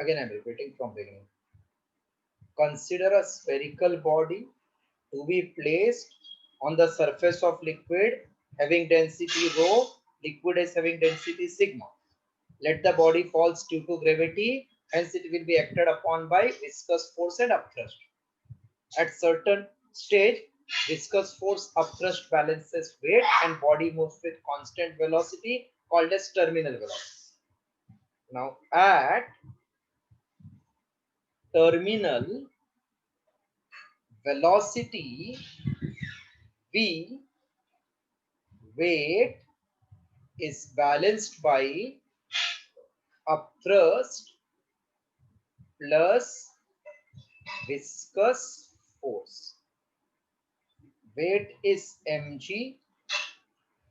Again, I'm repeating from beginning. Consider a spherical body to be placed on the surface of liquid having density rho, liquid is having density sigma. Let the body falls due to gravity, hence it will be acted upon by viscous force and upthrust. At certain stage, viscous force upthrust balances weight and body moves with constant velocity called as terminal velocity. Now at terminal velocity V, weight is balanced by upthrust plus viscous force. Weight is mg,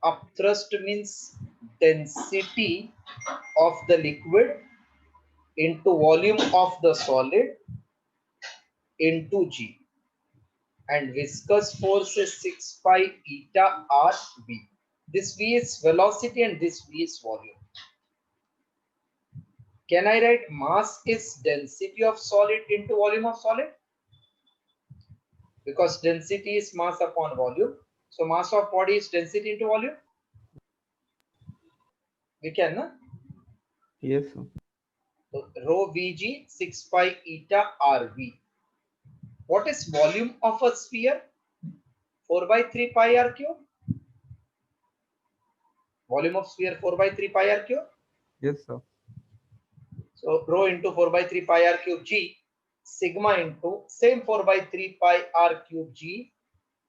upthrust means density of the liquid into volume of the solid into g, and viscous force is 6 pi eta r v. This v is velocity and this v is volume. Can I write mass is density of solid into volume of solid? Because density is mass upon volume. So mass of body is density into volume. We can, no? Yes, sir. So rho Vg 6 pi eta Rv. What is volume of a sphere? 4 by 3 pi r cube. Volume of sphere 4 by 3 pi r cube. Yes, sir. So rho into 4 by 3 pi r cube g, sigma into same 4 by 3 pi r cube g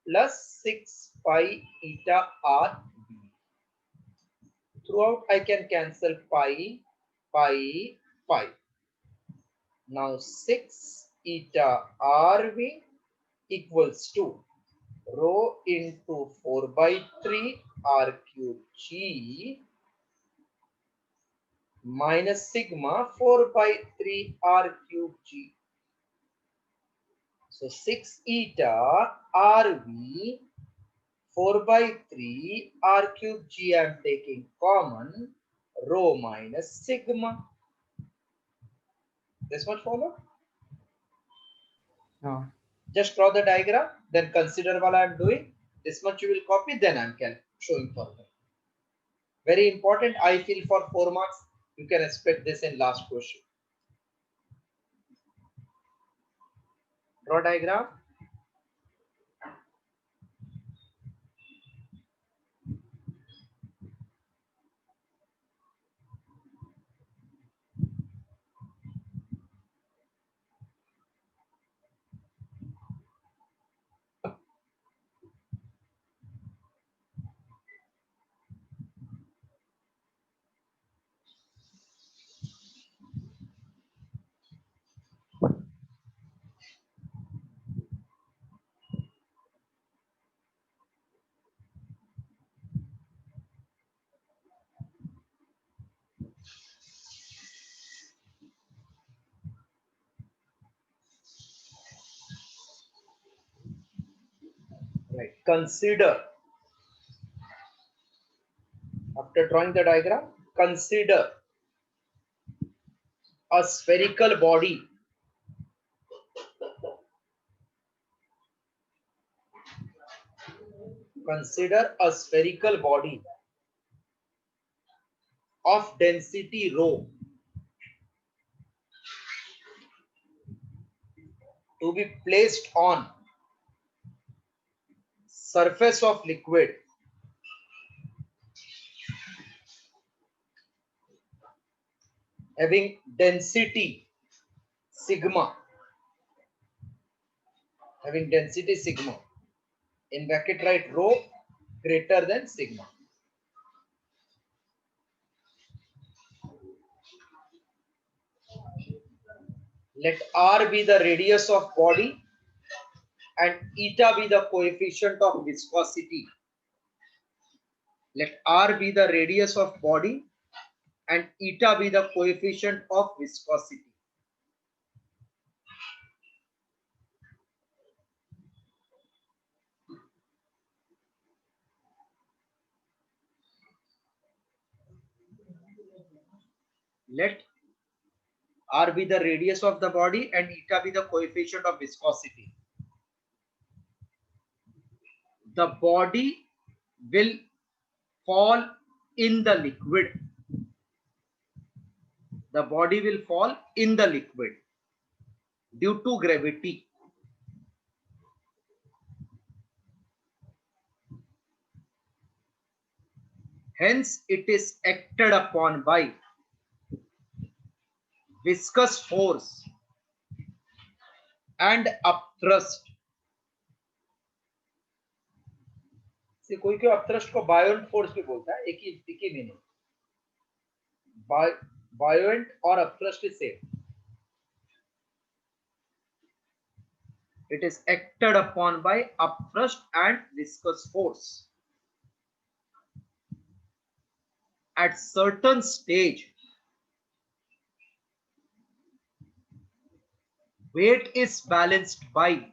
plus 6 pi eta r v. Throughout I can cancel pi, pi, pi. Now 6 eta rv equals to rho into 4 by 3 r cube g minus sigma 4 by 3 r cube g. So 6 eta rv 4 by 3 r cube g I am taking common, rho minus sigma. This much follow? Yeah. Just draw the diagram, then consider what I am doing. This much you will copy, then I am showing further. Very important, I feel for 4 marks, you can expect this in last question. Draw diagram. Right. Consider, after drawing the diagram, consider a spherical body of density rho to be placed on surface of liquid having density sigma, in bracket write rho greater than sigma. Let r be the radius of body and eta be the coefficient of viscosity. Let r be the radius of body and eta be the coefficient of viscosity. Let R be the radius of the body and eta be the coefficient of viscosity. The body will fall in the liquid. The body will fall in the liquid due to gravity. Hence, it is acted upon by viscous force and upthrust. से कोई कोई upthrust को बायोंट force भी बोलता है, एक ही meaning. बायोंट और upthrust is same. It is acted upon by upthrust and viscous force. At certain stage, weight is balanced by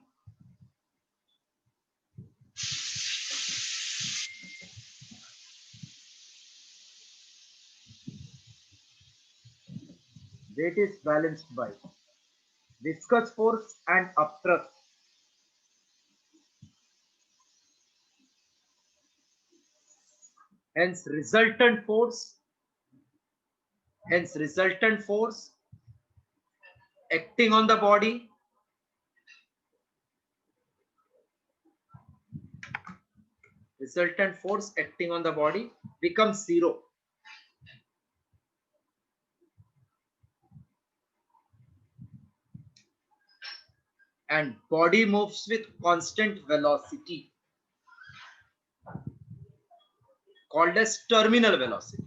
viscous force and upthrust. Hence resultant force acting on the body becomes zero. And body moves with constant velocity called as terminal velocity.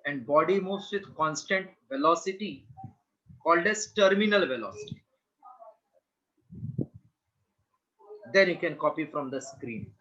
And body moves with constant velocity called as terminal velocity. Then you can copy from the screen.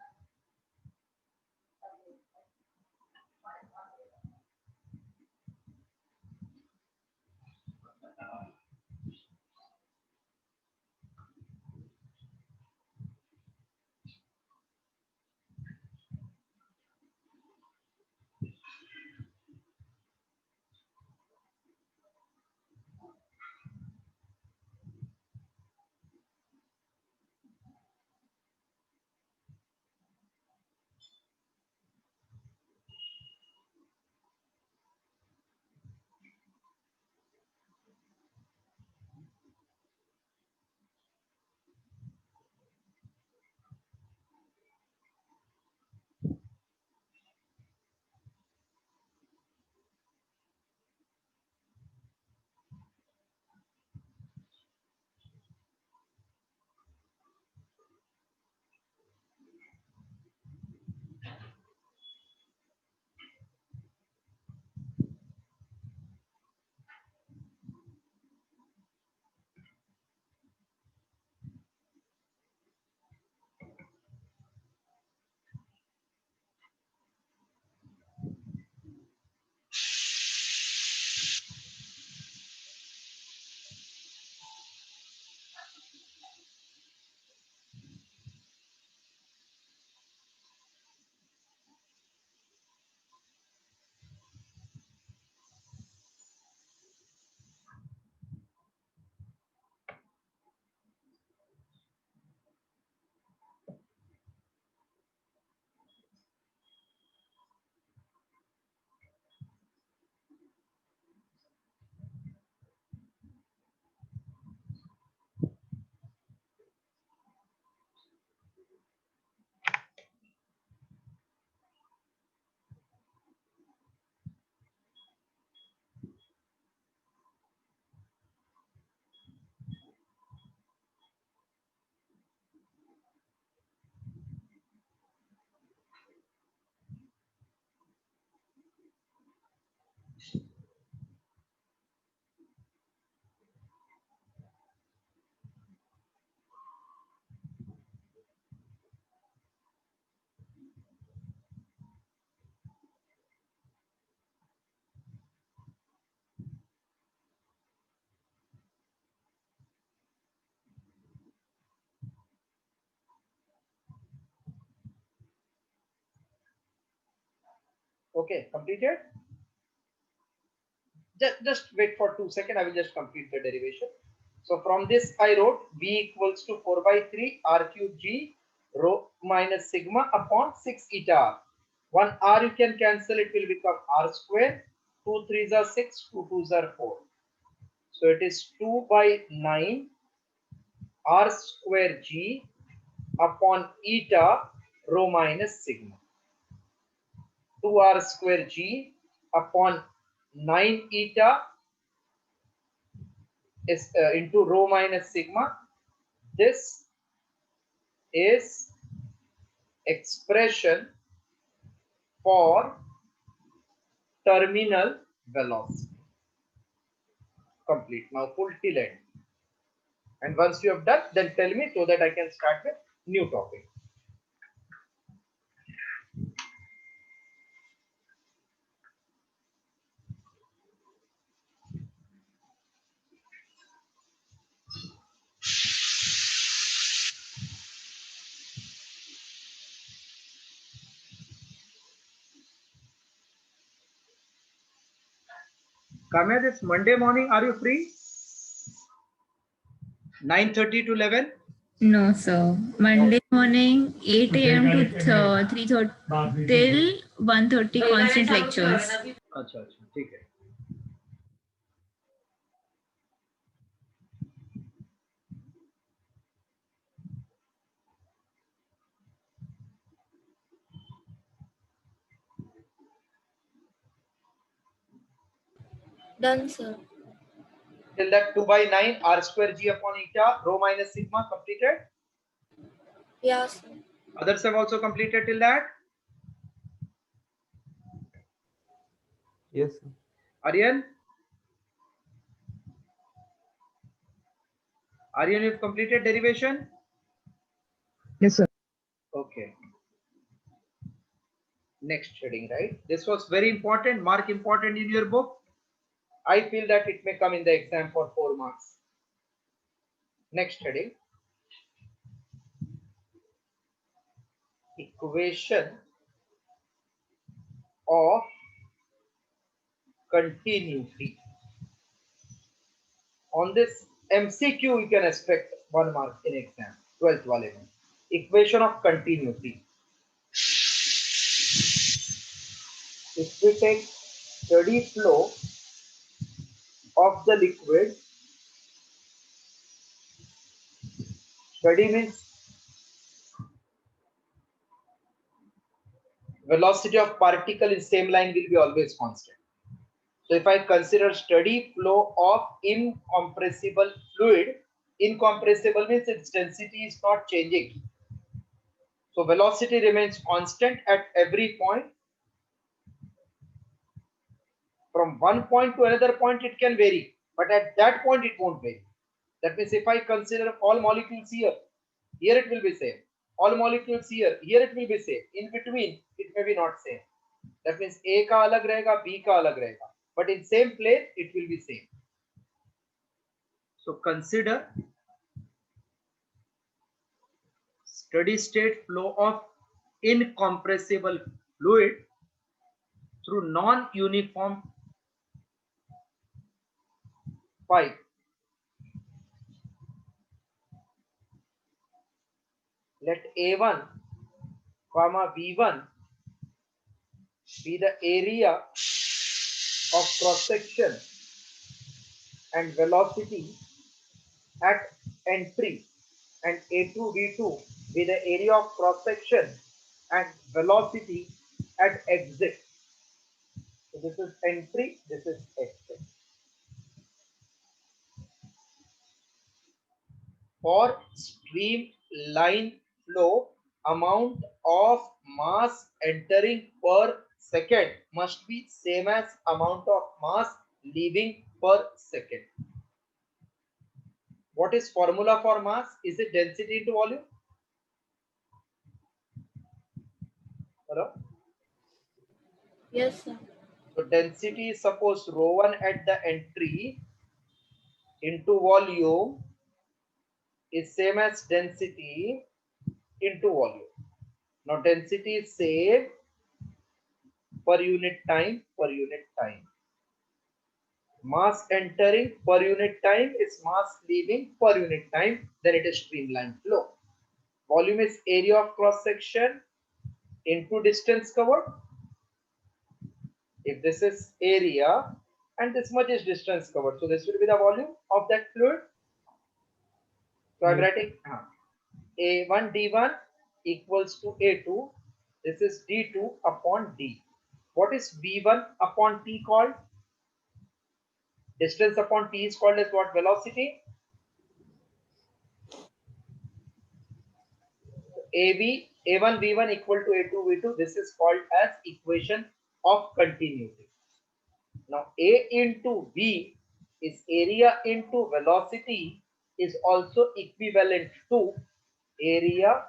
Okay, completed. Just wait for 2 seconds. I will just complete the derivation. So from this I wrote V equals to 4 by 3 R cube G rho minus sigma upon 6 eta R. 1 R you can cancel, it will become R square. 2 3s are 6, 2 2s are 4. So it is 2 by 9 R square G upon eta rho minus sigma. 2R square G upon 9 eta is into rho minus sigma. This is expression for terminal velocity. Complete. Now full till end. And once you have done, then tell me so that I can start with new topic. Kamya, this Monday morning, are you free? 9:30 to 11? No, sir. Monday morning, 8 a.m. to 3:30 till 1:30 constant lectures. अच्छा अच्छा ठीक है. Done, sir. Till that 2 by 9 R square G upon eta rho minus sigma completed. Yeah, sir. Others have also completed till that. Yes, sir. Aryan? Aryan, you've completed derivation? Yes, sir. Okay. Next heading, right? This was very important, mark important in your book. I feel that it may come in the exam for 4 marks. Next heading. Equation of continuity. On this MCQ, you can expect 1 mark in exam, 12th wale mein. Equation of continuity. If we take steady flow of the liquid, steady means velocity of particle in same line will be always constant. So if I consider steady flow of incompressible fluid, incompressible means its density is not changing. So velocity remains constant at every point. From one point to another point it can vary, but at that point it won't vary. That means if I consider all molecules here it will be same. All molecules here it will be same. In between it may be not same. That means A ka alag rahega, B ka alag rahega, but in same place it will be same. So consider steady state flow of incompressible fluid through non-uniform pipe. Let A1, V1 be the area of cross section and velocity at entry, and A2, V2 be the area of cross section and velocity at exit. So this is entry, this is exit. For streamline flow, amount of mass entering per second must be same as amount of mass leaving per second. What is formula for mass? Is it density into volume? Hello? Yes, sir. So density is suppose ρ1 at the entry into volume is same as density into volume. Now density is same per unit time. Mass entering per unit time is mass leaving per unit time, then it is streamline flow. Volume is area of cross section into distance covered. If this is area and this much is distance covered, so this will be the volume of that fluid. So I'm writing A1 D1 equals to A2. This is D2 upon D. What is V1 upon T called? Distance upon T is called as what? Velocity. A1 V1 equal to A2 V2. This is called as equation of continuity. Now A into V is area into velocity is also equivalent to area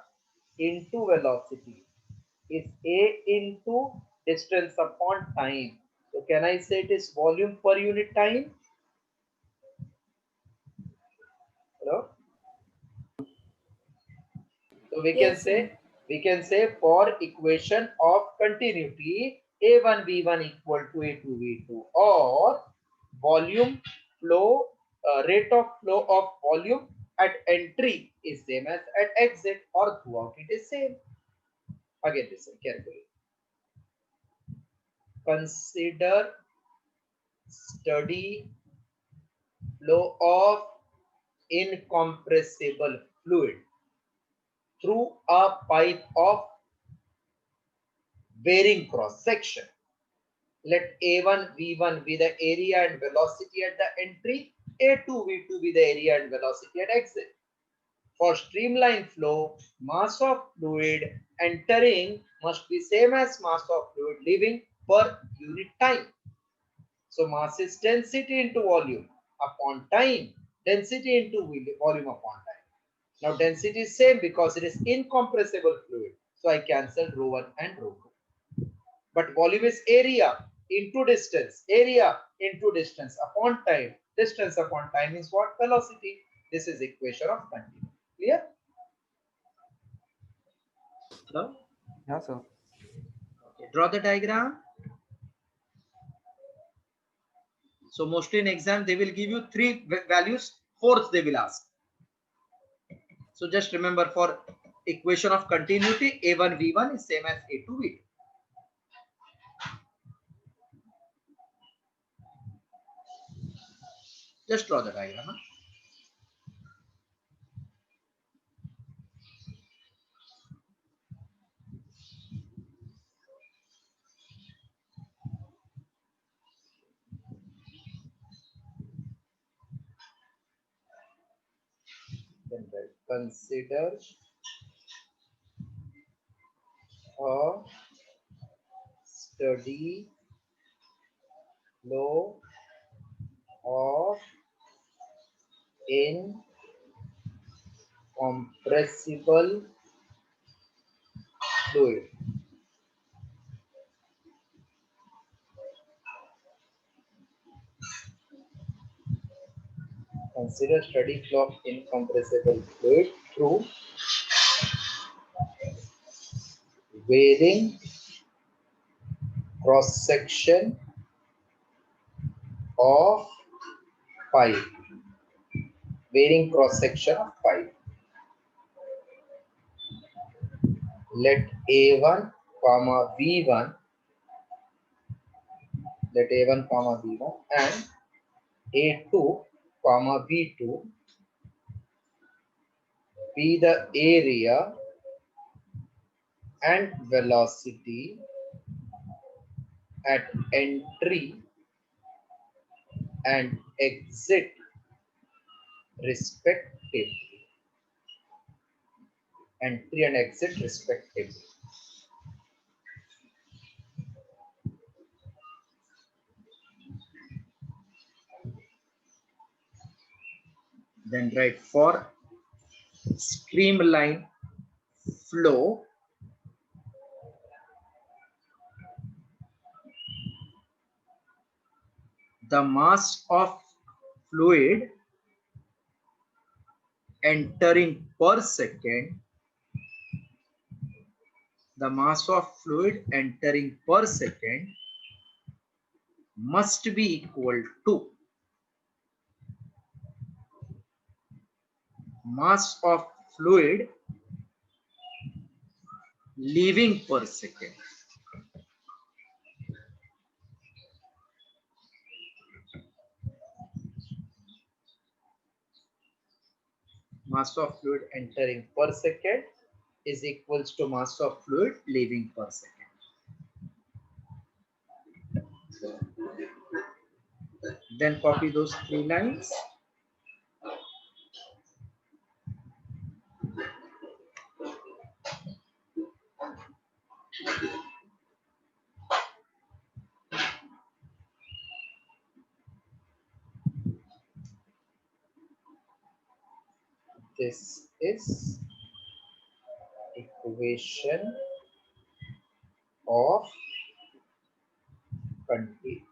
into velocity is A into distance upon time. So can I say it is volume per unit time? Hello? So we Yes, can say for equation of continuity A1 V1 equal to A2 V2 or volume flow rate of flow of volume at entry is same as at exit or throughout it is same. Again listen carefully. Consider steady flow of incompressible fluid through a pipe of varying cross section. Let A1 V1 be the area and velocity at the entry, A2 V2 be the area and velocity at exit. For streamline flow, mass of fluid entering must be same as mass of fluid leaving per unit time. So mass is density into volume upon time, density into volume upon time. Now density is same because it is incompressible fluid. So I cancel rho 1 and rho 2. But volume is area into distance upon time. Distance upon time is what? Velocity. This is equation of continuity. Clear? Hello? Yeah, sir. Okay. Draw the diagram. So mostly in exam they will give you 3 values, fourth they will ask. So just remember for equation of continuity A1 V1 is same as A2 V2. Just draw the diagram. Huh? Then consider a steady flow of incompressible fluid consider steady flow of incompressible fluid through varying cross section of pipe. Varying cross section of pipe. Let A1 comma V1 and A2 comma V2 be the area and velocity at entry and exit respectively. Entry and exit respectively. Then write for streamline flow the mass of fluid entering per second must be equal to mass of fluid leaving per second. Mass of fluid entering per second is equals to mass of fluid leaving per second. Then copy those three lines. This is equation of continuity.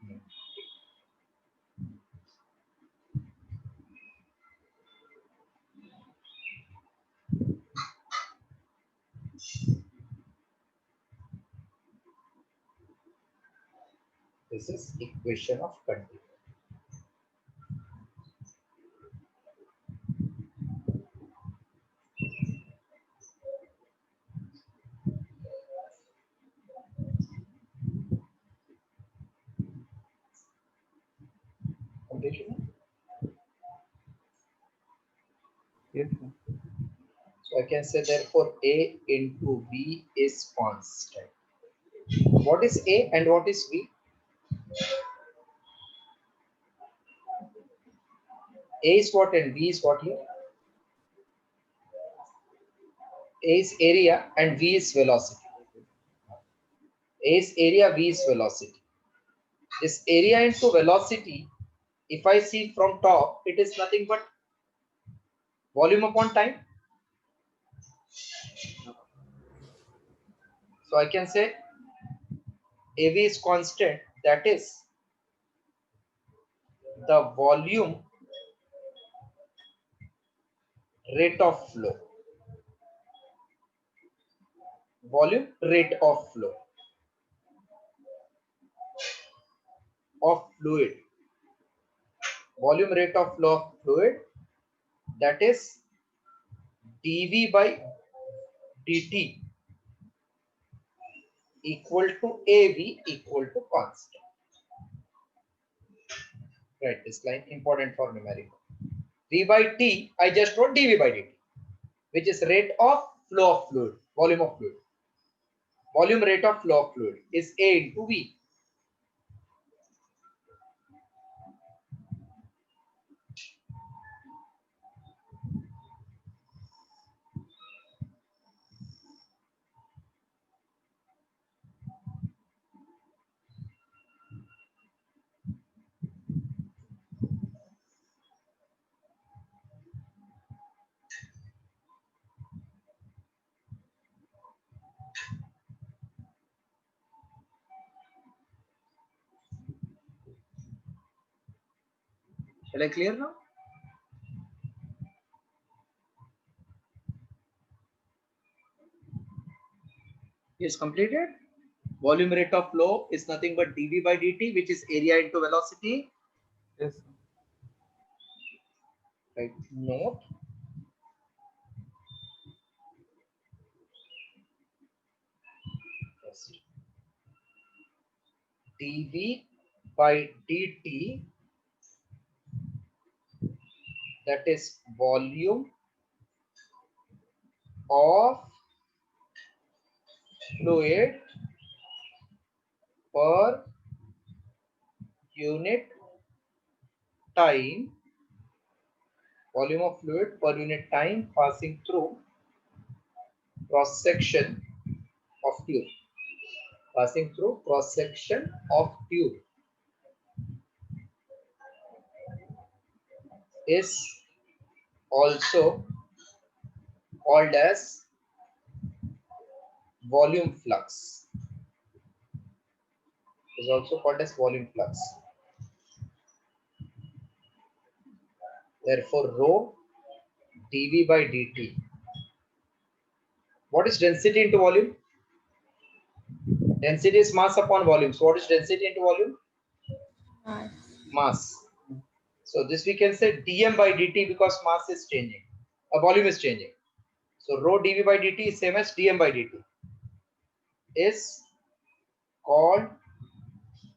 This is equation of continuity. Completion? Yes, sir. So I can say therefore A into V is constant. What is A and what is V? A is what and V is what here? A is area and V is velocity. A is area, V is velocity. This area into velocity, if I see from top, it is nothing but volume upon time. So I can say AV is constant, that is the volume rate of flow. Volume rate of flow of fluid. Volume rate of flow of fluid, that is dV by dt equal to AV equal to constant. Write this line, important for numerical. V by T, I just wrote dV by dt, which is rate of flow of fluid, volume of fluid. Volume rate of flow of fluid is A into V. Shall I clear now? Is completed. Volume rate of flow is nothing but dV by dt, which is area into velocity. Yes, sir. Right. Note. First. dV by dt, that is volume of fluid per unit time, volume of fluid per unit time passing through cross section of tube, passing through cross section of tube is also called as volume flux. Is also called as volume flux. Therefore, rho dV by dt. What is density into volume? Density is mass upon volume. So what is density into volume? Mass. So this we can say dm by dt because mass is changing. The volume is changing. So rho dV by dt is same as dm by dt. Is called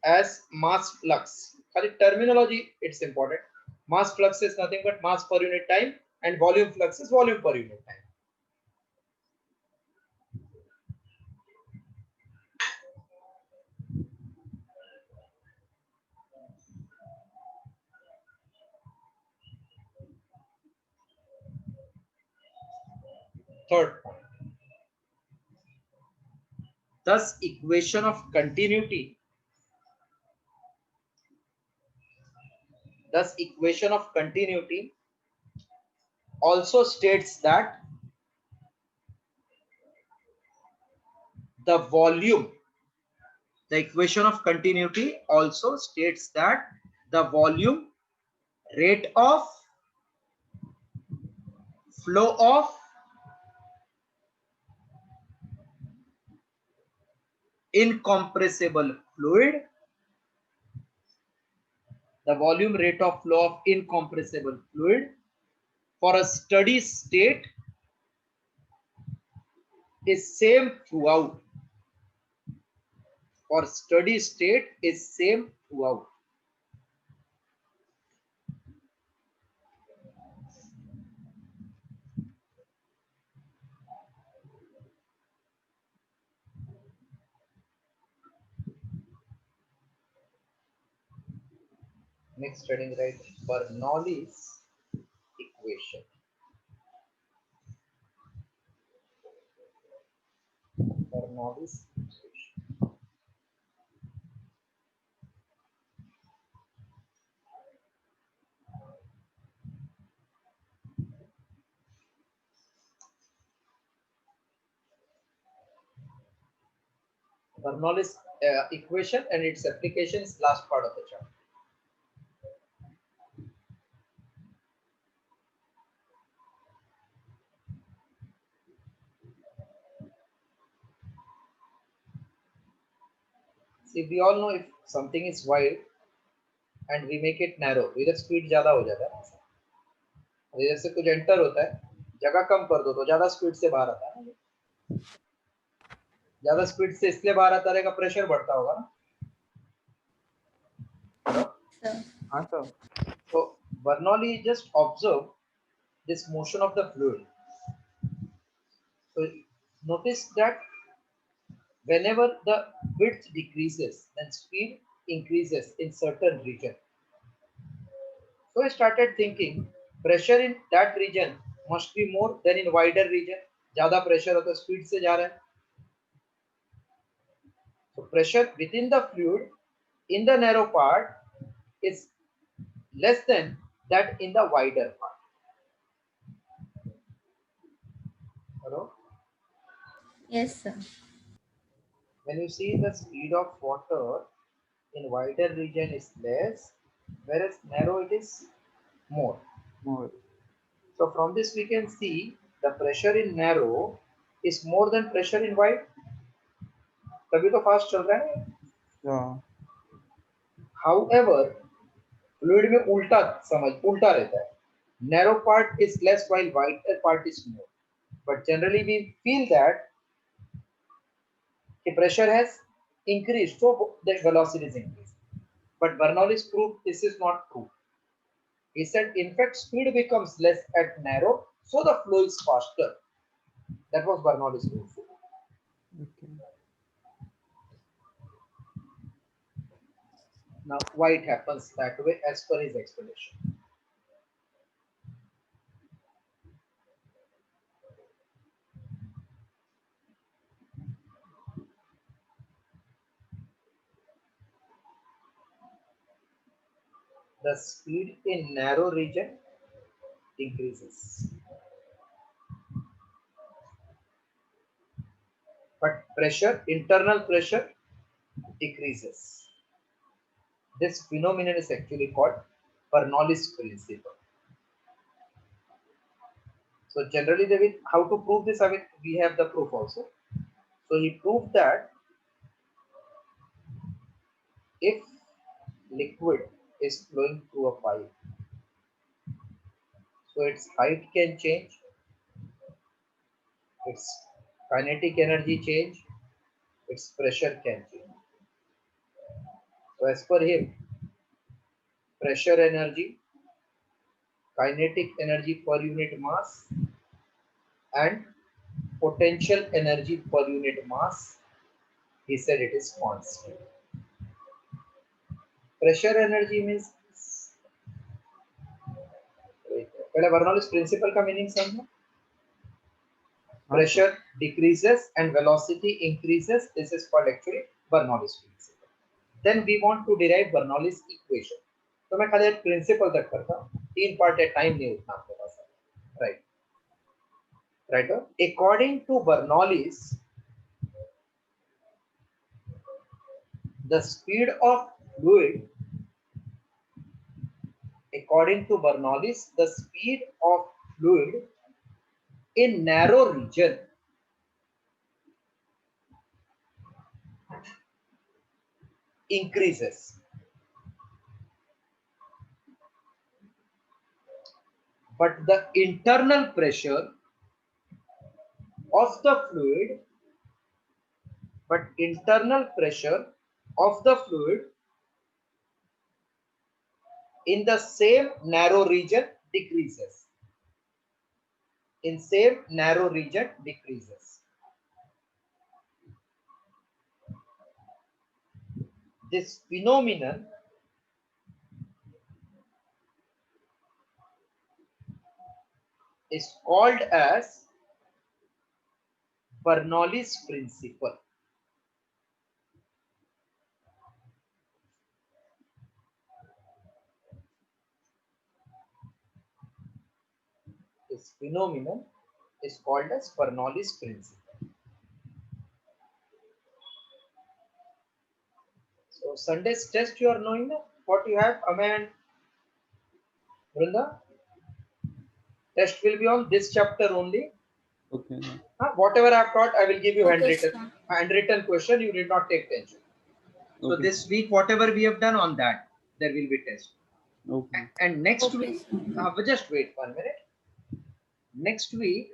as mass flux. For the terminology, it's important. Mass flux is nothing but mass per unit time, and volume flux is volume per unit time. Third point. Thus, equation of continuity. Thus, equation of continuity also states that the volume, the equation of continuity also states that the volume, rate of flow of incompressible fluid, the volume rate of flow of incompressible fluid for a steady state is same throughout. For steady state is same throughout. Next heading, right? Bernoulli's equation. Bernoulli's equation. Bernoulli's equation and its application is last part of the chapter. See, we all know if something is wide and we make it narrow, इधर speed ज़्यादा हो जाता है. इधर से कुछ enter होता है, जगह कम कर दो तो ज़्यादा speed से बाहर आता है. ज़्यादा speed से इसलिए बाहर आता रहेगा, pressure बढ़ता होगा ना. Sir. हाँ sir. So Bernoulli just observed this motion of the fluid. So notice that whenever the width decreases, then speed increases in certain region. So I started thinking pressure in that region must be more than in wider region. ज़्यादा pressure होता है, speed से जा रहा है. So pressure within the fluid in the narrow part is less than that in the wider part. Hello? Yes, sir. When you see the speed of water in wider region is less, whereas narrow it is more. More. So from this we can see the pressure in narrow is more than pressure in wide. तभी तो fast चल रहा है. Yeah. However, fluid में उल्टा रहता है. Narrow part is less while wider part is more. But generally we feel that the pressure has increased, so the velocity is increased. But Bernoulli's proved this is not true. He said, in fact, speed becomes less at narrow, so the flow is faster. That was Bernoulli's proof. Okay. Now, why it happens that way as per his explanation. The speed in narrow region increases, but pressure, internal pressure, decreases. This phenomenon is actually called Bernoulli's principle. So generally, how to prove this? I mean, we have the proof also. So he proved that if liquid is flowing through a pipe, so its height can change, its kinetic energy change, its pressure can change. So as per him, pressure energy, kinetic energy per unit mass, and potential energy per unit mass, he said it is constant. Pressure energy means पहले Bernoulli's principal का meaning समझो. Pressure decreases and velocity increases. This is called actually Bernoulli's principle. Then we want to derive Bernoulli's equation. तो मैं खाली principal तक करता हूँ. 3 part है, टाइम नहीं उतना आपके पास. Right right. According to Bernoulli's, the speed of fluid, according to Bernoulli's, the speed of fluid in narrow region increases, but the internal pressure of the fluid, in the same narrow region decreases. This phenomenon is called as Bernoulli's principle. This phenomenon is called as Bernoulli's principle. So Sunday's test, you are knowing that what you have, Amay and Vrinda. Test will be on this chapter only. Okay. Whatever I have taught, I will give you Okay, sir. handwritten question. You did not take tension. So Okay. this week, whatever we have done on that, there will be test. Okay. And next Okay, week, sir. just wait 1 minute. Next week,